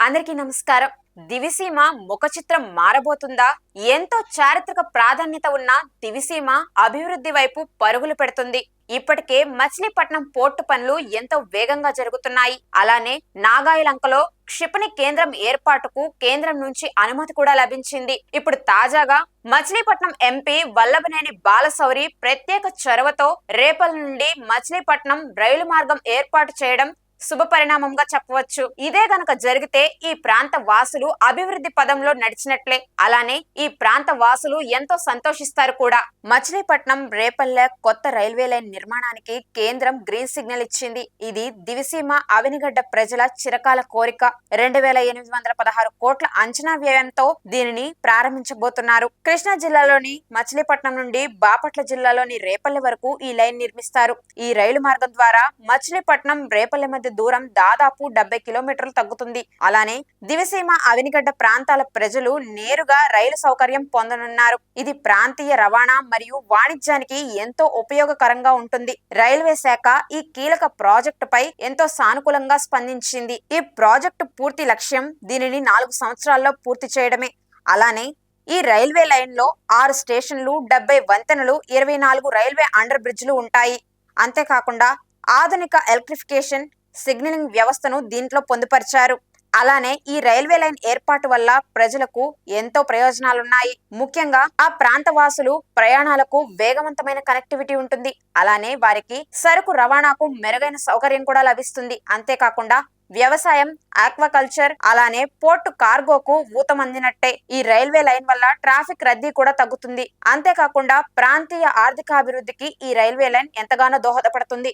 అందరికీ నమస్కారం. దివిసీమ ముఖ చిత్రం మారబోతుందా? ఎంతో చారిత్రక ప్రాధాన్యత ఉన్న దివిసీమ అభివృద్ధి వైపు పరుగులు పెడుతుంది. ఇప్పటికే మచిలీపట్నం పోర్టు పనులు ఎంతో వేగంగా జరుగుతున్నాయి. అలానే నాగాయలంకలో క్షిపణి కేంద్రం ఏర్పాటుకు కేంద్రం నుంచి అనుమతి కూడా లభించింది. ఇప్పుడు తాజాగా మచిలీపట్నం ఎంపీ వల్లభనేని బాలశౌరి ప్రత్యేక చొరవతో రేపల నుండి మచిలీపట్నం రైలు మార్గం ఏర్పాటు చేయడం శుభ పరిణామంగా చెప్పవచ్చు. ఇదే గనక జరిగితే ఈ ప్రాంత వాసులు అభివృద్ధి పదంలో నడిచినట్లే. అలానే ఈ ప్రాంత వాసులు ఎంతో సంతోషిస్తారు కూడా. మచిలీపట్నం రేపల్లె కొత్త రైల్వే లైన్ నిర్మాణానికి కేంద్రం గ్రీన్ సిగ్నల్ ఇచ్చింది. ఇది దివిసీమ అవనిగడ్డ ప్రజల చిరకాల కోరిక. 2816 కోట్ల అంచనా వ్యయంతో దీనిని ప్రారంభించబోతున్నారు. కృష్ణా జిల్లాలోని మచిలీపట్నం నుండి బాపట్ల జిల్లాలోని రేపల్లె వరకు ఈ లైన్ నిర్మిస్తారు. ఈ రైలు మార్గం ద్వారా మచిలీపట్నం రేపల్లె మధ్య దూరం దాదాపు 70 కిలోమీటర్లు తగ్గుతుంది. అలానే దివిసీమ అవనిగడ్డ ప్రాంతాల ప్రజలు నేరుగా రైలు సౌకర్యం పొందనున్నారు. ఇది ప్రాంతీయ రవాణా మరియు వాణిజ్యానికి ఎంతో ఉపయోగకరంగా ఉంటుంది. రైల్వే శాఖ ఈ కీలక ప్రాజెక్టుపై ఎంతో సానుకూలంగా స్పందించింది. ఈ ప్రాజెక్టు పూర్తి లక్ష్యం దీనిని 4 సంవత్సరాల్లో పూర్తి చేయడమే. అలానే ఈ రైల్వే లైన్ లో 6 స్టేషన్లు, 70 వంతెనలు, 24 రైల్వే అండర్ బ్రిడ్జ్లు ఉంటాయి. అంతేకాకుండా ఆధునిక ఎలక్ట్రిఫికేషన్ సిగ్నలింగ్ వ్యవస్థను దీంట్లో పొందుపరిచారు. అలానే ఈ రైల్వే లైన్ ఏర్పాటు వల్ల ప్రజలకు ఎంతో ప్రయోజనాలున్నాయి. ముఖ్యంగా ఆ ప్రాంత వాసులు ప్రయాణాలకు వేగవంతమైన కనెక్టివిటీ ఉంటుంది. అలానే వారికి సరుకు రవాణాకు మెరుగైన సౌకర్యం కూడా లభిస్తుంది. అంతేకాకుండా వ్యవసాయం, ఆక్వాకల్చర్, అలానే పోర్టు కార్గోకు ఊతమందినట్టే. ఈ రైల్వే లైన్ వల్ల ట్రాఫిక్ రద్దీ కూడా తగ్గుతుంది. అంతేకాకుండా ప్రాంతీయ ఆర్థికాభివృద్ధికి ఈ రైల్వే లైన్ ఎంతగానో దోహదపడుతుంది.